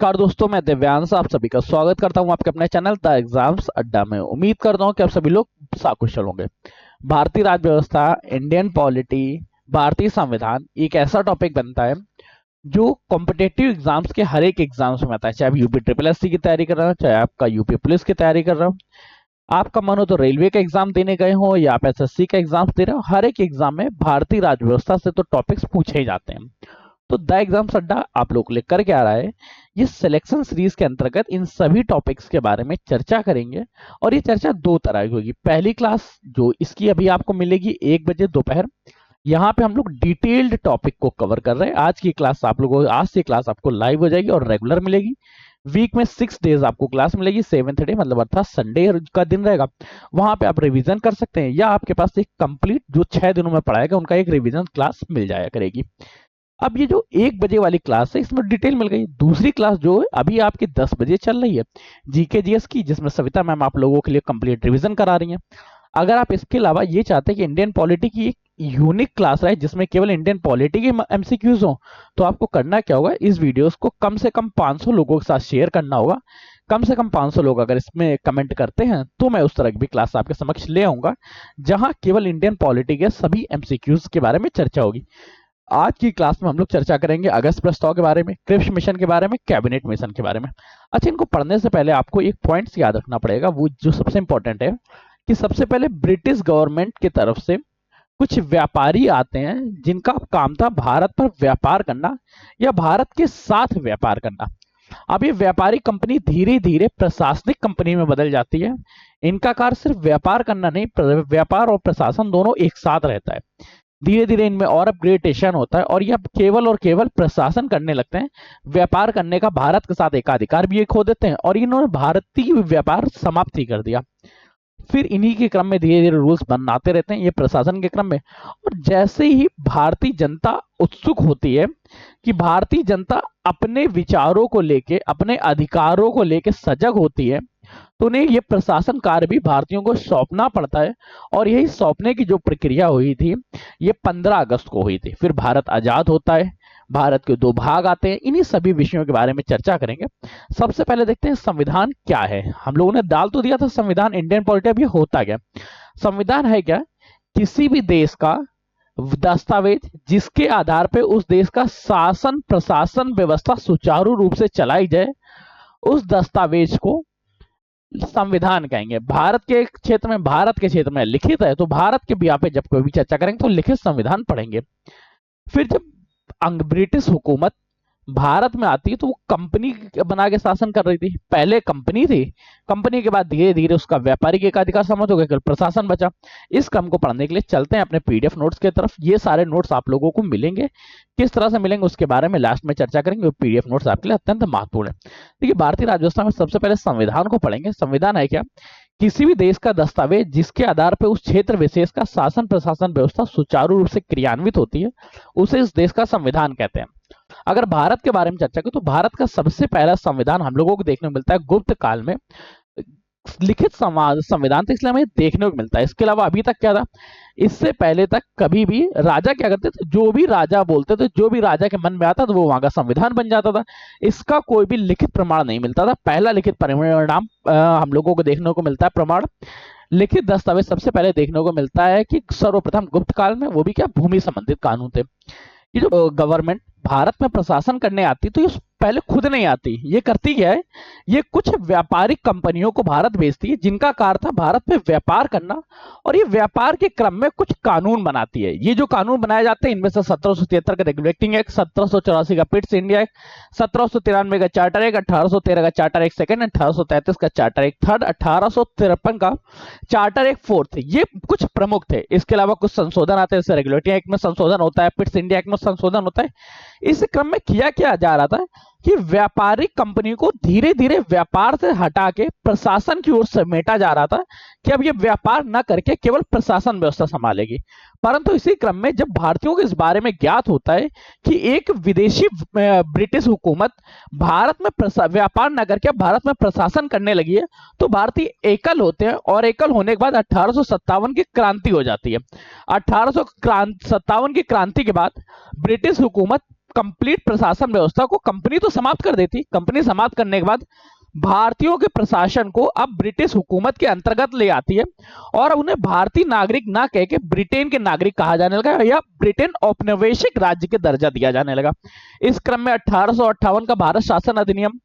नमस्कार दोस्तों, मैं दिव्यांश आप सभी का स्वागत करता हूं आपके अपने चैनल द एग्जाम्स अड्डा में। उम्मीद करता हूं कि आप सभी लोग सकुशल होंगे। भारतीय राज्य व्यवस्था, इंडियन पॉलिटी, भारतीय संविधान एक ऐसा टॉपिक बनता है जो कॉम्पिटेटिव एग्जाम्स के हर एक एग्जाम्स में आता है। चाहे आप यूपी ट्रिपल एससी की तैयारी कर रहे हो, चाहे आपका यूपी पुलिस की तैयारी कर रहे हो, आपका मन हो तो रेलवे का एग्जाम देने गए हो या आप एसएससी का एग्जाम दे रहे हो, हर एक एग्जाम में भारतीय राज्य व्यवस्था से तो टॉपिक्स पूछे ही जाते हैं। तो द एग्जाम अड्डा आप लोग लेकर के आ रहा है, ये सिलेक्शन सीरीज के अंतर्गत इन सभी टॉपिक्स के बारे में चर्चा करेंगे। और ये चर्चा दो तरह की होगी। पहली क्लास जो इसकी अभी आपको मिलेगी 1 बजे दोपहर, यहाँ पे हम लोग डिटेल्ड टॉपिक को कवर कर रहे हैं। आज की क्लास आप लोगों आज से क्लास आपको लाइव हो जाएगी और रेगुलर मिलेगी। वीक में 6 डेज आपको क्लास मिलेगी। 7th डे मतलब अर्थात संडे का दिन रहेगा, वहां पे आप रिवीजन कर सकते हैं, या आपके पास एक कंप्लीट जो 6 दिनों में पढ़ाएगा उनका एक रिवीजन क्लास मिल जाया करेगी। अब ये जो 1 बजे वाली क्लास है इसमें डिटेल मिल गई। दूसरी क्लास जो है अभी आपकी 10 बजे चल रही है जीके जीएस की, जिसमें सविता मैम आप लोगों के लिए कंप्लीट रिवीजन करा रही हैं। अगर आप इसके अलावा ये चाहते हैं कि इंडियन पॉलिटी की एक यूनिक क्लास रहे जिसमें केवल इंडियन पॉलिटी के एमसीक्यूज हो, तो आपको करना क्या होगा, इस वीडियोस को कम से कम 500 लोगों के साथ शेयर करना होगा। कम से कम 500 लोग अगर इसमें कमेंट करते हैं तो मैं उस तरह की भी क्लास आपके समक्ष ले आऊंगा जहां केवल इंडियन पॉलिटी के सभी एमसीक्यूज के बारे में चर्चा होगी। आज की क्लास में हम लोग चर्चा करेंगे अगस्त प्रस्ताव के बारे में, क्रिप्स मिशन के बारे में, कैबिनेट मिशन के बारे में। अच्छा, इनको पढ़ने से पहले आपको एक पॉइंट्स याद रखना पड़ेगा, वो जो सबसे इंपॉर्टेंट है कि सबसे पहले ब्रिटिश गवर्नमेंट की तरफ से कुछ व्यापारी आते हैं जिनका काम था भारत पर व्यापार करना या भारत के साथ व्यापार करना। अब ये व्यापारी कंपनी धीरे धीरे प्रशासनिक कंपनी में बदल जाती है। इनका कार्य सिर्फ व्यापार करना नहीं, व्यापार और प्रशासन दोनों एक साथ रहता है। धीरे धीरे इनमें और अपग्रेडेशन होता है और ये अब केवल और केवल प्रशासन करने लगते हैं। व्यापार करने का भारत के साथ एकाधिकार भी ये खो देते हैं और इन्होंने भारतीय व्यापार समाप्त ही कर दिया। फिर इन्हीं के क्रम में धीरे धीरे रूल्स बनाते रहते हैं ये प्रशासन के क्रम में। और जैसे ही भारतीय जनता उत्सुक होती है कि भारतीय जनता अपने विचारों को लेके, अपने अधिकारों को लेके सजग होती है, तो उन्हें ये प्रशासन कार्य भी भारतीयों को सौंपना पड़ता है। और यही सौंपने की जो प्रक्रिया हुई थी ये 15 अगस्त को हुई थी। फिर भारत आजाद होता है, भारत के 2 भाग आते हैं। इन्हीं सभी विषयों के बारे में चर्चा करेंगे। सबसे पहले देखते हैं संविधान क्या है। हम लोगों ने डाल तो दिया था संविधान इंडियन पॉलिटी, अब ये होता क्या संविधान है? क्या किसी भी देश का दस्तावेज जिसके आधार पर उस देश का शासन प्रशासन व्यवस्था सुचारू रूप से चलाई जाए, उस दस्तावेज को संविधान कहेंगे। भारत के क्षेत्र में लिखित है, तो भारत के भी यहाँ पे जब कोई भी चर्चा करेंगे तो लिखित संविधान पढ़ेंगे। फिर जब ब्रिटिश हुकूमत भारत में आती है तो वो कंपनी बना के शासन कर रही थी। पहले कंपनी थी, कंपनी के बाद धीरे धीरे उसका व्यापारिक एकाधिकार समाप्त हो गया, केवल प्रशासन बचा। इस क्रम को पढ़ने के लिए चलते हैं अपने पीडीएफ नोट्स की तरफ। ये सारे नोट्स आप लोगों को मिलेंगे, किस तरह से मिलेंगे उसके बारे में लास्ट में चर्चा करेंगे। पीडीएफ नोट्स आपके लिए अत्यंत महत्वपूर्ण है। देखिए, भारतीय राज्य व्यवस्था में सबसे पहले संविधान को पढ़ेंगे। संविधान है क्या? किसी भी देश का दस्तावेज जिसके आधार पर उस क्षेत्र विशेष का शासन प्रशासन व्यवस्था सुचारू रूप से क्रियान्वित होती है, उसे इस देश का संविधान कहते हैं। अगर भारत के बारे में चर्चा करें तो भारत का सबसे पहला संविधान हम लोगों को देखने को मिलता है गुप्त काल में। लिखित संविधान तो इसलिए हमें देखने को मिलता है। इसके अलावा अभी तक क्या था, इससे पहले तक कभी भी राजा क्या करते थे, जो भी राजा बोलते थे, जो भी राजा के मन में आता था वो वहां का संविधान बन जाता था। इसका कोई भी लिखित प्रमाण नहीं मिलता था। पहला लिखित परिणाम हम लोगों को देखने को मिलता है, प्रमाण लिखित दस्तावेज सबसे पहले देखने को मिलता है कि सर्वप्रथम गुप्त काल में, वो भी क्या, भूमि संबंधित कानून थे। ये जो गवर्नमेंट भारत में प्रशासन करने आती तो ये पहले खुद नहीं आती। ये करती क्या है, ये कुछ व्यापारिक कंपनियों को भारत भेजती है जिनका कार्य था भारत में व्यापार करना, और ये व्यापार के क्रम में कुछ कानून बनाती है। ये जो कानून बनाए जाते हैं इनमें से 1773 का रेगुलेटिंग एक्ट, 1784 का पिट्स इंडिया एक्ट, 1793 का चार्टर एक्ट, 1813 का चार्टर एक्ट सेकंड, 1833 का चार्टर एक्ट थर्ड, 1853 का चार्टर एक्ट फोर्थ, ये कुछ प्रमुख थे। इसके अलावा कुछ संशोधन आते हैं, जैसे रेगुलेटिंग एक्ट में संशोधन होता है, पिट्स इंडिया एक्ट में संशोधन होता है। इस क्रम में किया क्या जा रहा था कि व्यापारिक कंपनी को धीरे धीरे व्यापार से हटा के प्रशासन की ओर समेटा जा रहा था कि अब ये व्यापार न करके केवल प्रशासन व्यवस्था संभालेगी। परंतु इसी क्रम में जब भारतीयों को इस बारे में ज्ञात होता है कि एक विदेशी ब्रिटिश हुकूमत भारत में व्यापार न करके भारत में प्रशासन करने लगी है, तो भारतीय एकल होते हैं। और एकल होने के बाद 1857 की क्रांति हो जाती है। 1857 की क्रांति के बाद ब्रिटिश हुकूमत कंप्लीट प्रशासन व्यवस्था को कंपनी तो समाप्त कर देती। कंपनी समाप्त करने के बाद भारतीयों के प्रशासन को अब ब्रिटिश हुकूमत के अंतर्गत ले आती है और अब उन्हें भारतीय नागरिक ना कह के ब्रिटेन के नागरिक कहा जाने लगा या ब्रिटेन औपनिवेशिक राज्य के दर्जा दिया जाने लगा। इस क्रम में 1858 का भारत शासन अधिनियम,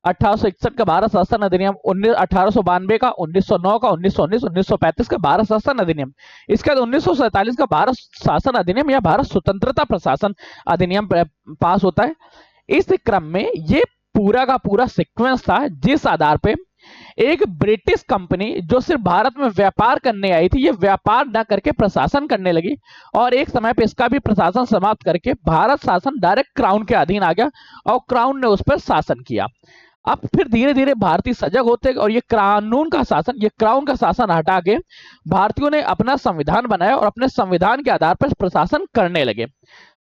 1861 का भारत शासन अधिनियम, 1892 का, 1909 का, 1919, 1935 का भारत शासन अधिनियम, इसके बाद 1947 का भारत शासन अधिनियम या भारत स्वतंत्रता प्रशासन अधिनियम पास होता है। इस क्रम में ये पूरा का पूरा सीक्वेंस था जिस आधार पे एक ब्रिटिश कंपनी जो सिर्फ भारत में व्यापार करने आई थी, ये व्यापार न करके प्रशासन करने लगी और एक समय पे इसका भी प्रशासन समाप्त करके भारत शासन डायरेक्ट क्राउन के अधीन आ गया और क्राउन ने उस पर शासन किया। अब फिर धीरे धीरे भारतीय सजग होते और ये कानून का शासन, ये क्राउन का शासन हटा के भारतीयों ने अपना संविधान बनाया और अपने संविधान के आधार पर प्रशासन करने लगे।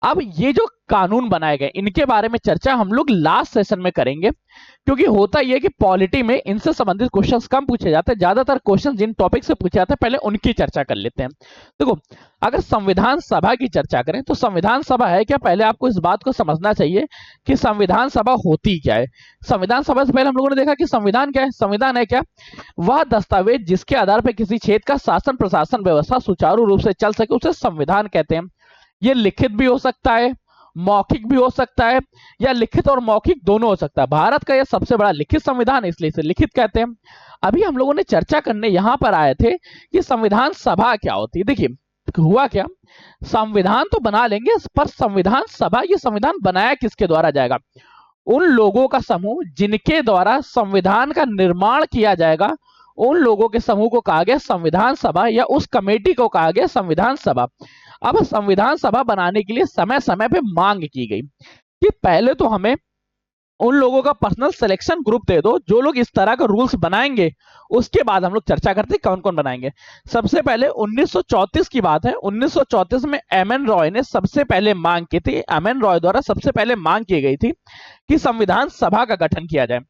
अब ये जो कानून बनाए गए इनके बारे में चर्चा हम लोग लास्ट सेशन में करेंगे, क्योंकि होता यह कि पॉलिटी में इनसे संबंधित क्वेश्चंस कम पूछे जाते हैं, ज्यादातर क्वेश्चंस जिन टॉपिक से पूछे जाते हैं पहले उनकी चर्चा कर लेते हैं। देखो, अगर संविधान सभा की चर्चा करें तो संविधान सभा है क्या, पहले आपको इस बात को समझना चाहिए कि संविधान सभा होती क्या है। संविधान सभा से पहले हम लोगों ने देखा कि संविधान क्या है। संविधान है क्या, वह दस्तावेज जिसके आधार पर किसी क्षेत्र का शासन प्रशासन व्यवस्था सुचारू रूप से चल सके उसे संविधान कहते हैं। ये लिखित भी हो सकता है, मौखिक भी हो सकता है, या लिखित और मौखिक दोनों हो सकता है। भारत का यह सबसे बड़ा लिखित संविधान है, इसलिए इसे लिखित कहते हैं। अभी हम लोगों ने चर्चा करने यहां पर आए थे कि संविधान सभा क्या होती है। देखिए हुआ क्या, संविधान तो बना लेंगे पर संविधान सभा, ये संविधान बनाया किसके द्वारा जाएगा, उन लोगों का समूह जिनके द्वारा संविधान का निर्माण किया जाएगा, उन लोगों के समूह को कहा गया संविधान सभा या उस कमेटी को कहा गया संविधान सभा। अब संविधान सभा बनाने के लिए समय समय पे मांग की गई कि पहले तो हमें उन लोगों का पर्सनल सिलेक्शन ग्रुप दे दो जो लोग इस तरह का रूल्स बनाएंगे, उसके बाद हम लोग चर्चा करते हैं कौन कौन बनाएंगे। सबसे पहले 1934 की बात है। 1934 में एमएन रॉय ने सबसे पहले मांग की थी, एमएन रॉय द्वारा सबसे पहले मांग की गई थी कि संविधान सभा का गठन किया जाए।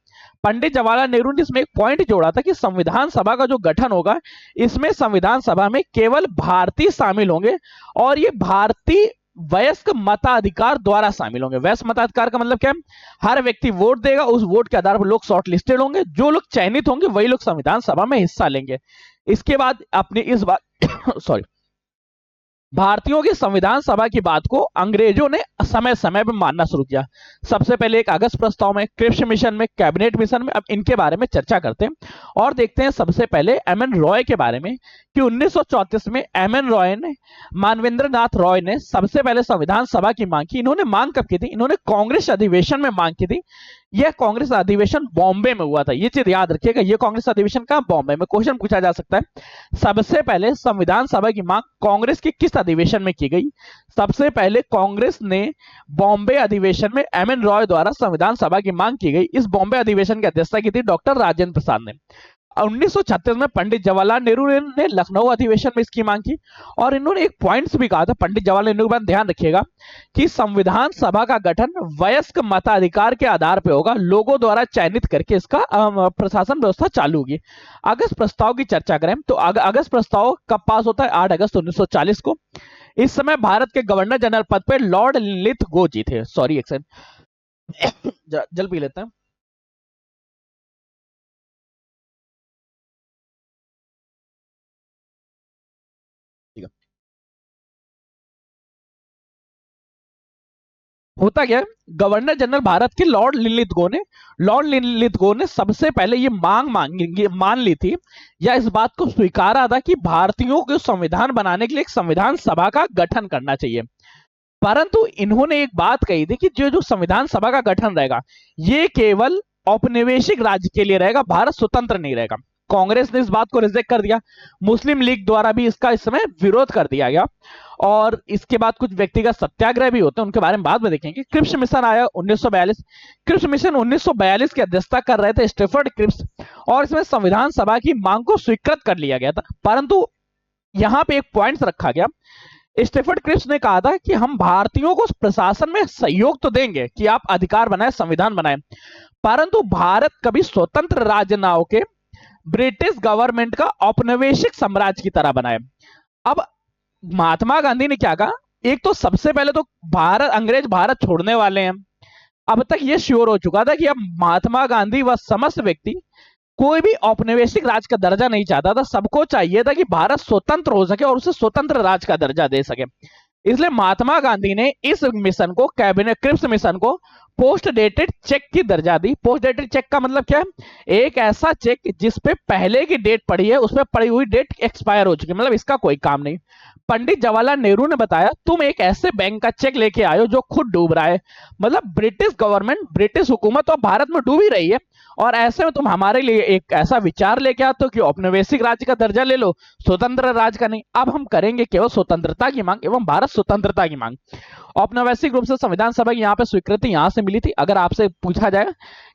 पंडित जवाहरलाल नेहरू ने इसमें एक पॉइंट जोड़ा था कि संविधान सभा का जो गठन होगा इसमें संविधान सभा में केवल भारतीय शामिल होंगे और ये भारतीय वयस्क मताधिकार द्वारा शामिल होंगे। वयस्क मताधिकार का मतलब क्या है, हर व्यक्ति वोट देगा, उस वोट के आधार पर लोग शॉर्ट लिस्टेड होंगे, जो लोग चयनित होंगे वही लोग संविधान सभा में हिस्सा लेंगे। इसके बाद अपनी इस बात सॉरी भारतीयों की संविधान सभा की बात को अंग्रेजों ने समय समय पर मानना शुरू किया। सबसे पहले एक अगस्त प्रस्ताव में, क्रिप्स मिशन में, कैबिनेट मिशन में। अब इनके बारे में चर्चा करते हैं और देखते हैं सबसे पहले एमएन रॉय के बारे में कि 1934 में एमएन रॉय ने, मानवेंद्र नाथ रॉय ने सबसे पहले संविधान सभा की मांग की। इन्होंने मांग कब की थी, इन्होंने कांग्रेस अधिवेशन में मांग की थी। यह कांग्रेस अधिवेशन बॉम्बे में हुआ था, ये चीज याद रखिएगा। यह कांग्रेस अधिवेशन कहां, बॉम्बे में। क्वेश्चन पूछा जा सकता है सबसे पहले संविधान सभा की मांग कांग्रेस के किस अधिवेशन में की गई। सबसे पहले कांग्रेस ने बॉम्बे अधिवेशन में एमएन रॉय द्वारा संविधान सभा की मांग की गई। इस बॉम्बे अधिवेशन की अध्यक्षता की थी डॉक्टर राजेंद्र प्रसाद ने। 1936 में पंडित जवाहरलाल नेहरू ने लखनऊ अधिवेशन में इसकी मांग की और इन्होंने एक पॉइंट्स भी कहा था पंडित जवाहरलाल नेहरू, पर ध्यान रखिएगा कि संविधान सभा का गठन वयस्क मताधिकार के आधार पर होगा, लोगों द्वारा चयनित करके इसका प्रशासन व्यवस्था चालू होगी। अगस्त प्रस्ताव की चर्चा करें तो अगस्त प्रस्ताव कब पास होता है, 8 अगस्त 1940 को। इस समय भारत के गवर्नर जनरल पद पर लॉर्ड लिथगो जी थे। सॉरी एक सेकंड, जल पी लेते हैं। होता क्या है, गवर्नर जनरल भारत के लॉर्ड लिथगो ने सबसे पहले ये मान ली थी या इस बात को स्वीकारा था कि भारतीयों को संविधान बनाने के लिए एक संविधान सभा का गठन करना चाहिए। परंतु इन्होंने एक बात कही थी कि जो संविधान सभा का गठन रहेगा ये केवल औपनिवेशिक राज्य के लिए रहेगा, भारत स्वतंत्र नहीं रहेगा। कांग्रेस ने इस बात को रिजेक्ट कर दिया, मुस्लिम लीग द्वारा भी इसका इस समय विरोध कर दिया गया और इसके बाद कुछ व्यक्तिगत सत्याग्रह भी होते हैं, उनके बारे में बाद में देखेंगे। क्रिप्स मिशन आया 1942। क्रिप्स मिशन 1942 की अध्यक्षता कर रहे थे स्टैफर्ड क्रिप्स और इसमें संविधान सभा की मांग को स्वीकृत कर लिया गया था। परंतु यहां पे एक पॉइंट रखा गया, स्टैफर्ड क्रिप्स ने कहा था कि हम भारतीयों को प्रशासन में सहयोग तो देंगे कि आप अधिकार बनाए, संविधान बनाए, परंतु भारत कभी स्वतंत्र राज्य ना होके ब्रिटिश गवर्नमेंट का औपनिवेशिक साम्राज्य की तरह बनाए। अब महात्मा गांधी ने क्या कहा, एक तो सबसे पहले तो भारत, अंग्रेज भारत छोड़ने वाले हैं। अब तक ये श्योर हो चुका था कि अब महात्मा गांधी व समस्त व्यक्ति कोई भी औपनिवेशिक राज का दर्जा नहीं चाहता था। सबको चाहिए था कि भारत स्वतंत्र हो सके और उसे स्वतंत्र राज का दर्जा दे सके। इसलिए महात्मा गांधी ने इस मिशन को, कैबिनेट क्रिप्स मिशन को, पोस्ट डेटेड चेक की दर्जा दी। पोस्ट डेटेड चेक का मतलब क्या है? एक ऐसा चेक जिस पे पहले की डेट पड़ी है, उस पर पड़ी हुई डेट एक्सपायर हो चुकी है, मतलब इसका कोई काम नहीं। पंडित जवाहरलाल नेहरू ने बताया, तुम एक ऐसे बैंक का चेक लेके आयो जो खुद डूब रहा है। मतलब ब्रिटिश गवर्नमेंट, ब्रिटिश हुकूमत तो भारत में डूब ही रही है, और ऐसे में तुम हमारे लिए एक ऐसा विचार लेके आते हो कि औपनिवेशिक राज्य का दर्जा ले लो, स्वतंत्र राज्य का नहीं। अब हम करेंगे केवल स्वतंत्रता की मांग एवं भारत स्वतंत्रता की मांग। औपनिवेशिक रूप से संविधान सभा की यहाँ पे स्वीकृति यहाँ से मिली थी। अगर आपसे पूछा जाए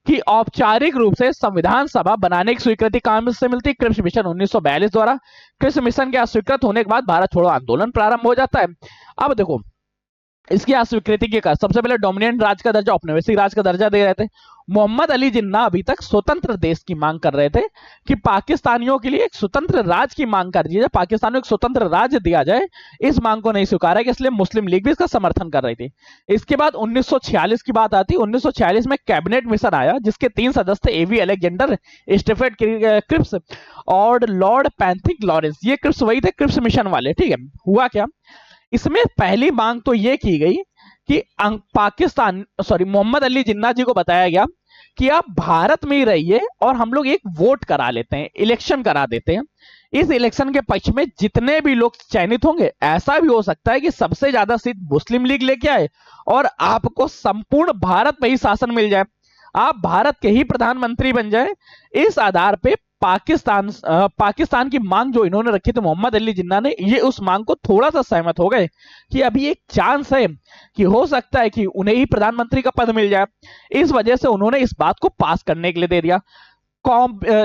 कि औपचारिक रूप से संविधान सभा बनाने की स्वीकृति कहां से मिलती? क्रिप्स मिशन 1942 द्वारा। क्रिप्स मिशन के अस्वीकृत होने के बाद भारत छोड़ो आंदोलन प्रारंभ हो जाता है। अब देखो, इसकी अस्वीकृति के कारण सबसे पहले डोमिनेंट राज का दर्जा, औपनिवेशिक राज का दर्जा दे रहे थे। मोहम्मद अली जिन्ना अभी तक स्वतंत्र देश की मांग कर रहे थे कि पाकिस्तानियों के लिए एक स्वतंत्र राज्य की मांग कर दी जाए, पाकिस्तानियों को स्वतंत्र राज्य दिया जाए। इस मांग को नहीं स्वीकारा गया, इसलिए मुस्लिम लीग भी इसका समर्थन कर रही थी। इसके बाद 1946 की बात आती है। 1946 में कैबिनेट मिशन आया जिसके 3 सदस्य थे, एवी अलेक्जेंडर, स्टीफेन क्रिप्स और लॉर्ड पैंथिक लॉरेंस। ये क्रिप्स वही थे, क्रिप्स मिशन वाले। ठीक है, हुआ क्या, इसमें पहली मांग तो यह की गई कि मोहम्मद अली जिन्ना जी को बताया गया कि आप भारत में ही रहिए और हम लोग एक वोट करा लेते हैं, इलेक्शन करा देते हैं। इस इलेक्शन के पक्ष में जितने भी लोग चयनित होंगे, ऐसा भी हो सकता है कि सबसे ज्यादा सीट मुस्लिम लीग लेके आए और आपको संपूर्ण भारत में ही शासन मिल जाए, आप भारत के ही प्रधानमंत्री बन जाए। इस आधार पे पाकिस्तान की मांग जो इन्होंने रखी थी मोहम्मद अली जिन्ना ने, ये उस मांग को थोड़ा सा सहमत हो गए कि अभी एक चांस है कि हो सकता है कि उन्हें ही प्रधानमंत्री का पद मिल जाए। इस वजह से उन्होंने इस बात को पास करने के लिए दे दिया।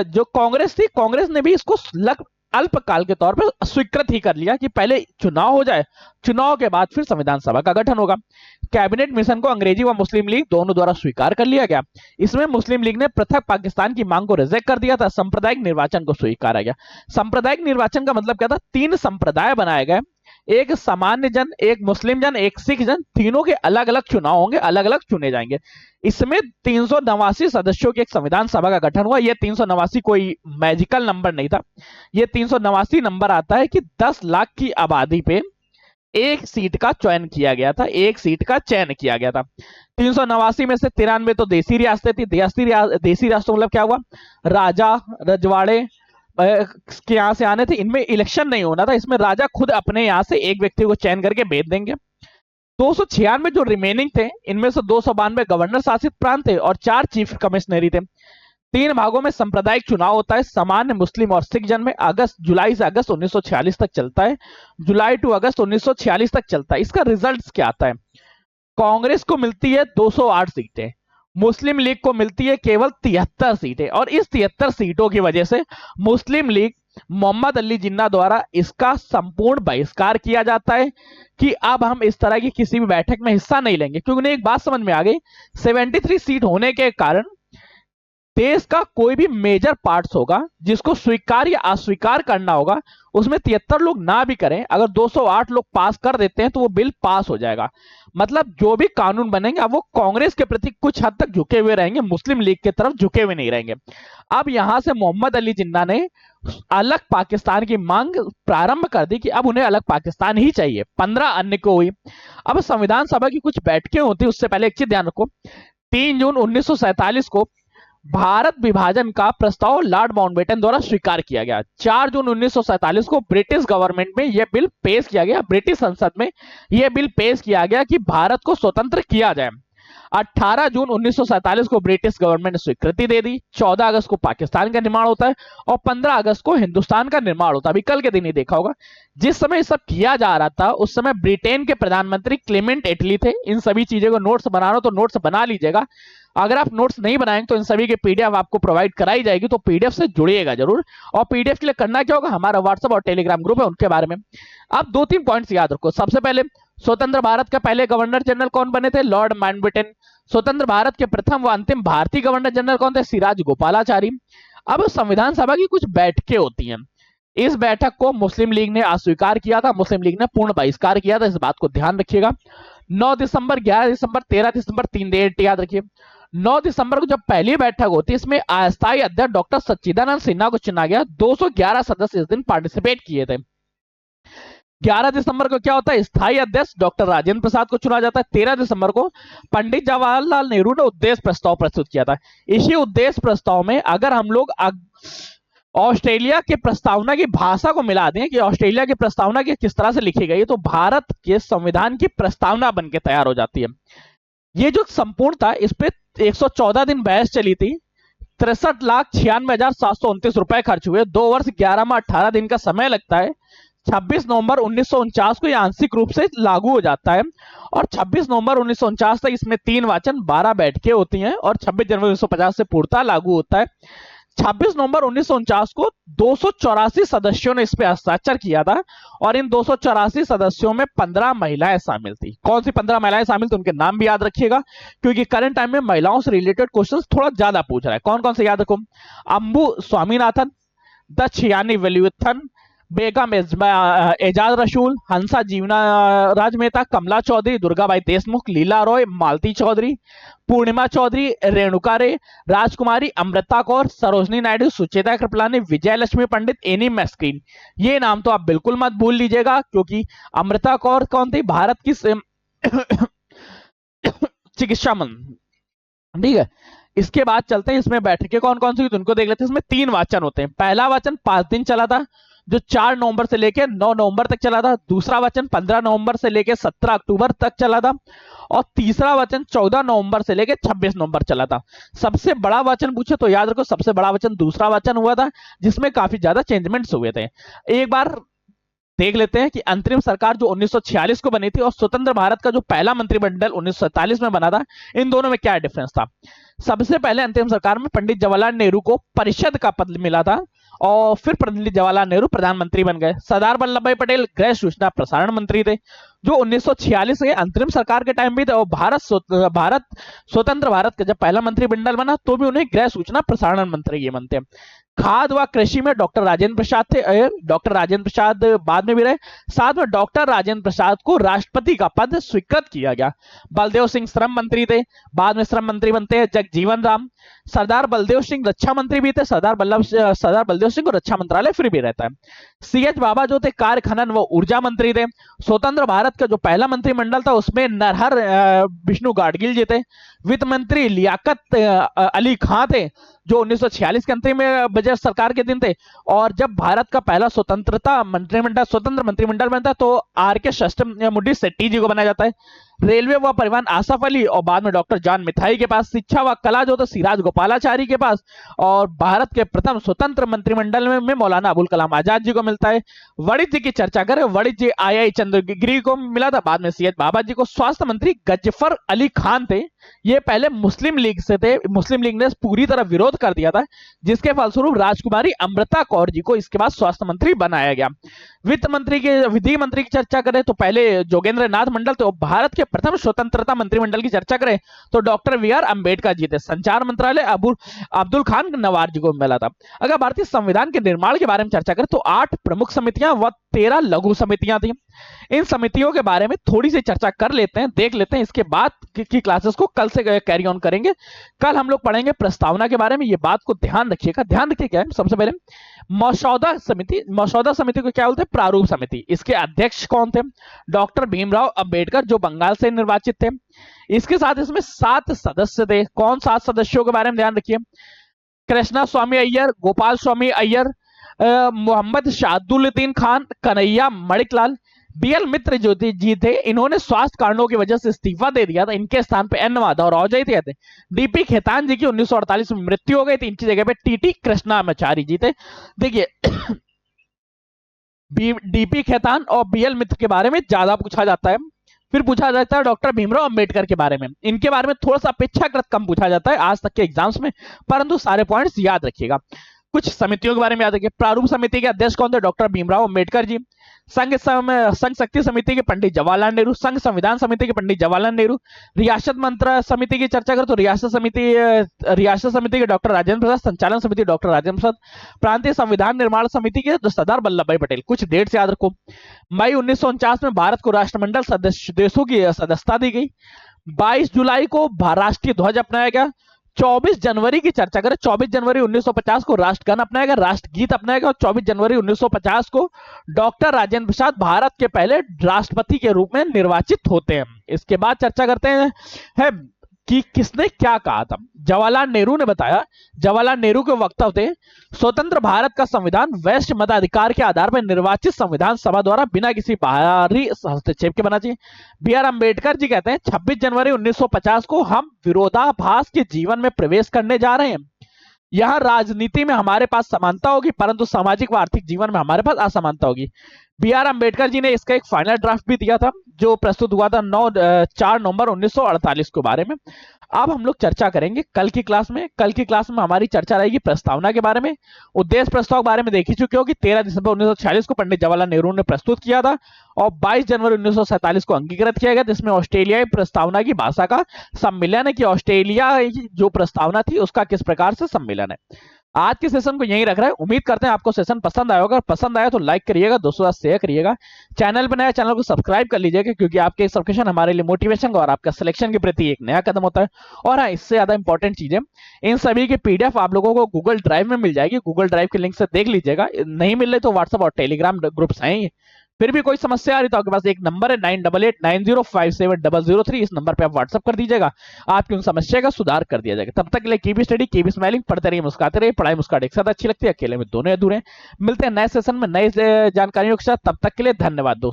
जो कांग्रेस थी, कांग्रेस ने भी इसको अल्पकाल के तौर पर स्वीकृत ही कर लिया कि पहले चुनाव हो जाए, चुनाव के बाद फिर संविधान सभा का गठन होगा। कैबिनेट मिशन को अंग्रेजी व मुस्लिम लीग दोनों द्वारा स्वीकार कर लिया गया। इसमें मुस्लिम लीग ने पृथक पाकिस्तान की मांग को रिजेक्ट कर दिया था। सांप्रदायिक निर्वाचन को स्वीकारा गया। सांप्रदायिक निर्वाचन का मतलब क्या था? 3 संप्रदाय बनाए गए, एक सामान्य जन, एक मुस्लिम जन, एक सिख जन, तीनों के अलग अलग चुनाव होंगे, अलग अलग चुने जाएंगे। इसमें 389 सदस्यों की एक संविधान सभा का गठन हुआ। यह 389 कोई मैजिकल नंबर नहीं था। यह 389 नंबर आता है कि 10 लाख की आबादी पे एक सीट का चयन किया गया था, एक सीट का चयन किया गया था। 389 में से 93 तो देसी रियासतें थी। देसी रियासतों मतलब क्या हुआ? राजा रजवाड़े के यहां से आने थे, इनमें इलेक्शन नहीं होना था, इसमें राजा खुद अपने यहां से एक व्यक्ति को चयन करके भेज देंगे। 296 जो रिमेनिंग थे, इनमें से 292 गवर्नर शासित प्रांत थे और 4 चीफ कमिश्नरी थे। 3 भागों में सांप्रदायिक चुनाव होता है, सामान्य, मुस्लिम और सिख जन में। जुलाई से अगस्त 1946 तक चलता है। जुलाई टू अगस्त 1946 तक चलता है। इसका रिजल्ट क्या आता है? कांग्रेस को मिलती है 208 सीटें, मुस्लिम लीग को मिलती है केवल 73 सीटें, और इस 73 सीटों की वजह से मुस्लिम लीग मोहम्मद अली जिन्ना द्वारा इसका संपूर्ण बहिष्कार किया जाता है कि अब हम इस तरह की किसी भी बैठक में हिस्सा नहीं लेंगे। क्योंकि उन्हें एक बात समझ में आ गई, 73 सीट होने के कारण देश का कोई भी मेजर पार्ट्स होगा जिसको स्वीकार या अस्वीकार करना होगा, उसमें 73 लोग ना भी करें, अगर 208 लोग पास कर देते हैं तो वो बिल पास हो जाएगा। मतलब जो भी कानून बनेंगे अब वो कांग्रेस के प्रति कुछ हद तक झुके हुए रहेंगे, मुस्लिम लीग की तरफ झुके हुए नहीं रहेंगे। अब यहां से मोहम्मद अली जिन्ना ने अलग पाकिस्तान की मांग प्रारंभ कर दी कि अब उन्हें अलग पाकिस्तान ही चाहिए। 15 अन्य को हुई। अब संविधान सभा की कुछ बैठकें होती, उससे पहले एक चीज ध्यान रखो, 3 जून 1947 को भारत विभाजन का प्रस्ताव लॉर्ड माउंटबेटन द्वारा स्वीकार किया गया। 4 जून 1947 को ब्रिटिश गवर्नमेंट में यह बिल पेश किया गया, ब्रिटिश संसद में यह बिल पेश किया गया कि भारत को स्वतंत्र किया जाए। 18 जून 1947 को ब्रिटिश गवर्नमेंट ने स्वीकृति दे दी। 14 अगस्त को पाकिस्तान का निर्माण होता है और 15 अगस्त को हिंदुस्तान का निर्माण होता है। अभी कल के दिन ही देखा होगा, जिस समय सब किया जा रहा था उस समय ब्रिटेन के प्रधानमंत्री क्लेमेंट एटली थे। इन सभी चीजों को नोट्स बनाना तो नोट्स बना लीजिएगा। अगर आप नोट्स नहीं बनाएंगे तो इन सभी की पीडीएफ आपको प्रोवाइड कराई जाएगी, तो पीडीएफ से जुड़िएगा जरूर। और पीडीएफ के लिए करना क्या होगा, हमारा व्हाट्सएप और टेलीग्राम ग्रुप है, उनके बारे में आप 2-3 पॉइंट्स याद रखो। सबसे पहले, स्वतंत्र भारत के पहले गवर्नर जनरल कौन बने थे? Lord Mountbatten. स्वतंत्र भारत के प्रथम व अंतिम भारतीय गवर्नर जनरल कौन थे? सिराज गोपालाचारी। अब संविधान सभा की कुछ बैठकें होती हैं। इस बैठक को मुस्लिम लीग ने अस्वीकार किया था, मुस्लिम लीग ने पूर्ण बहिष्कार किया था, इस बात को ध्यान रखिएगा। 9 दिसंबर, 11 दिसंबर, 13 दिसंबर, 3 डेट याद रखिए। 9 दिसंबर को जब पहली बैठक होती है, इसमें अस्थायी अध्यक्ष डॉक्टर सच्चिदानंद सिन्हा को चुना गया। 211 सदस्य इस दिन पार्टिसिपेट किए थे। 11 दिसंबर को क्या होता है, स्थायी अध्यक्ष डॉक्टर राजेंद्र प्रसाद को चुना जाता है। 13 दिसंबर को पंडित जवाहरलाल नेहरू ने उद्देश्य प्रस्ताव प्रस्तुत किया था। इसी उद्देश्य प्रस्ताव में अगर हम लोग ऑस्ट्रेलिया के प्रस्तावना की भाषा को मिला दें कि ऑस्ट्रेलिया की प्रस्तावना की किस तरह से लिखी गई, तो भारत के संविधान की प्रस्तावना बनकर तैयार हो जाती है। ये जो संपूर्ण था, इस पे 114 दिन बहस चली थी। 63,96,729 रुपए खर्च हुए। 2 वर्ष 11 माह 18 दिन का समय लगता है। 26 नवंबर 1949 को यह आंशिक रूप से लागू हो जाता है और 26 नवंबर 1949 तक इसमें 3 वाचन 12 बैठकें होती हैं और 26 जनवरी 1950 से पूर्णतः लागू होता है। 26 नवंबर 1949 को 284 सदस्यों ने इस पे हस्ताक्षर किया था और इन 284 सदस्यों में 15 महिलाएं शामिल थी। कौन सी 15 महिलाएं शामिल थी, उनके नाम भी याद रखिएगा, क्योंकि करंट टाइम में महिलाओं से रिलेटेड क्वेश्चंस थोड़ा ज्यादा पूछ रहा है। कौन कौन से याद रखो, अंबु स्वामीनाथन, दक्षयानी वेलुथन, बेगम एजाज रसूल, हंसा जीवना राज मेहता, कमला चौधरी, दुर्गाबाई देशमुख, लीला रॉय, मालती चौधरी, पूर्णिमा चौधरी, रेणुका रे, राजकुमारी, अमृता कौर, सरोजनी नायडू, सुचेता कृपलानी, विजय लक्ष्मी पंडित, एनी मैस्किन। ये नाम तो आप बिल्कुल मत भूल लीजिएगा, क्योंकि अमृता कौर कौन थी, भारत की चिकित्सा मंत्री। ठीक है, इसके बाद चलते हैं इसमें बैठकें कौन कौन सी, उनको देख लेते हैं। इसमें 3 वाचन होते हैं। पहला वाचन 5 दिन चला था, जो 4 नवंबर से लेकर 9 नवंबर तक चला था। दूसरा वचन 15 नवंबर से लेकर 17 अक्टूबर तक चला था और तीसरा वचन 14 नवंबर से लेकर 26 नवंबर चला था। सबसे बड़ा वचन पूछे तो याद रखो, सबसे बड़ा वचन दूसरा वचन हुआ था, जिसमें काफी ज्यादा चेंजमेंट्स हुए थे। एक बार देख लेते हैं कि अंतरिम सरकार जो 1946 को बनी थी और स्वतंत्र भारत का जो पहला मंत्रिमंडल 1947 में बना था, इन दोनों में क्या डिफरेंस था। सबसे पहले अंतरिम सरकार में पंडित जवाहरलाल नेहरू को परिषद का पद मिला था और फिर पंडित जवाहरलाल नेहरू प्रधानमंत्री बन गए। सरदार वल्लभ भाई पटेल गृह सूचना प्रसारण मंत्री थे, जो 1946 के अंतरिम सरकार के टाइम भी थे और स्वतंत्र भारत का जब पहला मंत्रिमंडल बना तो भी उन्हें गृह सूचना प्रसारण मंत्री ये बनते हैं। खाद व कृषि में डॉक्टर राजेंद्र प्रसाद थे। डॉक्टर राजेंद्र प्रसाद बाद में भी रहे। साथ में डॉक्टर राजेंद्र प्रसाद को राष्ट्रपति का पद स्वीकृत किया गया। बलदेव सिंह श्रम मंत्री थे, बाद में श्रम मंत्री बनते हैं जगजीवन राम। सरदार बलदेव सिंह रक्षा मंत्री भी थे। सरदार बलदेव सिंह को रक्षा मंत्रालय फिर भी रहता है। सीएच बाबा जो थे कार्य खनन व ऊर्जा मंत्री थे। स्वतंत्र भारत का जो पहला मंत्रिमंडल था उसमें नरहर विष्णु गाडगिल जी थे। वित्त मंत्री लियाकत अली खां थे, जो 1946 के अंतरिम बजट सरकार के दिन थे। और जब भारत का पहला स्वतंत्र मंत्रिमंडल बनता है तो आर के शष्टमुडी शेट्टी जी को बनाया जाता है। रेलवे व परिवहन आसफ अली और बाद में डॉक्टर जॉन मिथाई के पास। शिक्षा व कला जो तो सिराज गोपालाचारी के पास। और भारत के प्रथम स्वतंत्र मंत्रिमंडल में मौलाना अबुल कलाम आजाद जी को मिलता है। वड़ित जी की चर्चा करें, वड़ित जी आई चंद्रगिरी को मिला था, बाद में सीएच बाबा जी को। स्वास्थ्य मंत्री गजफर अली खान थे, ये पहले मुस्लिम लीग से थे। मुस्लिम लीग ने पूरी तरह विरोध कर दिया था, जिसके फलस्वरूप राजकुमारी अमृता कौर जी को इसके बाद स्वास्थ्य मंत्री बनाया गया। विधि मंत्री की चर्चा करें तो पहले जोगेंद्र नाथ मंडल थे। भारत के प्रथम स्वतंत्रता मंत्रिमंडल की चर्चा करें तो doctor V are Ambedkar ji थे। संचार मंत्रालय अब्दुल खान नवार जी को मिला था। अगर भारतीय संविधान के निर्माण के बारे में चर्चा करें तो 8 प्रमुख समितियां व 13 लघु समितियां थी। इन समितियों के बारे में थोड़ी सी चर्चा कर लेते हैं, देख लेते हैं। इसके बाद की क्लासेस को कल से कैरी ऑन करेंगे। कल हम लोग पढ़ेंगे प्रस्तावना के बारे में। ये बात को ध्यान रखिएगा। ध्यान रखिए क्या है, सबसे पहले मसौदा समिति को क्या बोलते हैं, प्रारूप समिति। इसके अध्यक्ष कौन थे, डॉक्टर भीमराव अंबेडकर, जो बंगाल से निर्वाचित थे। इसके साथ इसमें 7 सदस्य थे। कौन 7 सदस्यों के बारे में ध्यान रखिए, कृष्णा स्वामी अय्यर, गोपाल स्वामी अय्यर, मोहम्मद शाहदुल्दीन खान, कन्हैया मणिकलाल। बीएल मित्र जो जी थे, इन्होंने स्वास्थ्य कारणों की वजह से इस्तीफा दे दिया था। इनके स्थान पे एन माधव राव जी थे। डीपी खेतान जी की 1948 में मृत्यु हो गई थी। इनकी जगह पे टीटी कृष्णामाचारी जी थे। देखिए डीपी खेतान और बीएल मित्र के बारे में ज्यादा पूछा जाता है। फिर पूछा जाता है डॉक्टर भीमराव अंबेडकर के बारे में। इनके बारे में थोड़ा सा अपेक्षाकृत कम पूछा जाता है आज तक के एग्जाम्स में, परंतु सारे पॉइंट्स याद रखिएगा। कुछ समितियों के बारे में याद रखिए। प्रारूप समिति के अध्यक्ष कौन थे? डॉक्टर भीमराव अंबेडकर जी। संघ शक्ति समिति के पंडित जवाहरलाल नेहरू। संघ संविधान समिति के पंडित जवाहरलाल नेहरू। रियासत मंत्र समिति की चर्चा करें तो रियासत समिति के डॉक्टर राजेंद्र प्रसाद। संचालन समिति डॉक्टर राजेंद्र प्रसाद। प्रांतीय संविधान निर्माण समिति के तो सरदार वल्लभ भाई पटेल। कुछ डेट्स याद रखो। मई 1949 में भारत को राष्ट्रमंडल सदस्य देशों की सदस्यता दी गई। 22 जुलाई को राष्ट्रीय ध्वज अपनाया गया। 24 जनवरी की चर्चा करें, 24 जनवरी 1950 को राष्ट्रगान अपनाया गया, राष्ट्रगीत अपनाया गया और 24 जनवरी 1950 को डॉक्टर राजेंद्र प्रसाद भारत के पहले राष्ट्रपति के रूप में निर्वाचित होते हैं। इसके बाद चर्चा करते हैं है कि किसने क्या कहा था। जवाहरलाल नेहरू ने बताया, जवाहरलाल नेहरू के वक्तव्य थे, स्वतंत्र भारत का संविधान वैश्य मताधिकार के आधार पर निर्वाचित संविधान सभा द्वारा बिना किसी बाहरी हस्तक्षेप के बना चाहिए। बी आर अम्बेडकर जी कहते हैं 26 जनवरी 1950 को हम विरोधाभास के जीवन में प्रवेश करने जा रहे हैं। यहां राजनीति में हमारे पास समानता होगी परंतु सामाजिक व आर्थिक जीवन में हमारे पास असमानता होगी। बी आर अम्बेडकर जी ने इसका एक फाइनल ड्राफ्ट भी दिया था जो प्रस्तुत हुआ था 4 नवंबर 1948 के बारे में। अब हम लोग चर्चा करेंगे कल की क्लास में। कल की क्लास में हमारी चर्चा रहेगी प्रस्तावना के बारे में। उद्देश्य प्रस्ताव के बारे में देख ही चुके हो कि 13 दिसंबर 1946 को पंडित जवाहरलाल नेहरू ने प्रस्तुत किया था और 22 जनवरी 1947 को अंगीकृत किया गया, जिसमें ऑस्ट्रेलियाई प्रस्तावना की भाषा का सम्मेलन है कि ऑस्ट्रेलिया जो प्रस्तावना थी उसका किस प्रकार से सम्मेलन है। आज के सेशन को यहीं रख रहा है। उम्मीद करते हैं आपको सेशन पसंद आया होगा। पसंद आया तो लाइक करिएगा, दोस्तों साथ शेयर करिएगा। चैनल पर नया चैनल को सब्सक्राइब कर लीजिएगा क्योंकि आपके सब्सक्रिप्शन हमारे लिए मोटिवेशन और आपका सिलेक्शन के प्रति एक नया कदम होता है। और हाँ, इससे ज्यादा इंपॉर्टेंट चीजें, इन सभी की पीडीएफ आप लोगों को गूगल ड्राइव में मिल जाएगी। गूगल ड्राइव के लिंक से देख लीजिएगा। नहीं मिल रही तो व्हाट्सएप और टेलीग्राम ग्रुप्स हैं। फिर भी कोई समस्या आ रही तो आपके पास एक नंबर है 9889057003। इस नंबर पे आप व्हाट्सएप कर दीजिएगा, आपकी उन समस्या का सुधार कर दिया जाएगा। तब तक के लिए कीप स्टडी, कीप स्माइलिंग, पढ़ते रहिए, मुस्कुराते रहिए। पढ़ाई मुस्कुराहट एक साथ अच्छी लगती है, अकेले में दोनों अधूरे हैं। मिलते हैं नए सेशन में नई जानकारियों के साथ। तब तक के लिए धन्यवाद दोस्तों।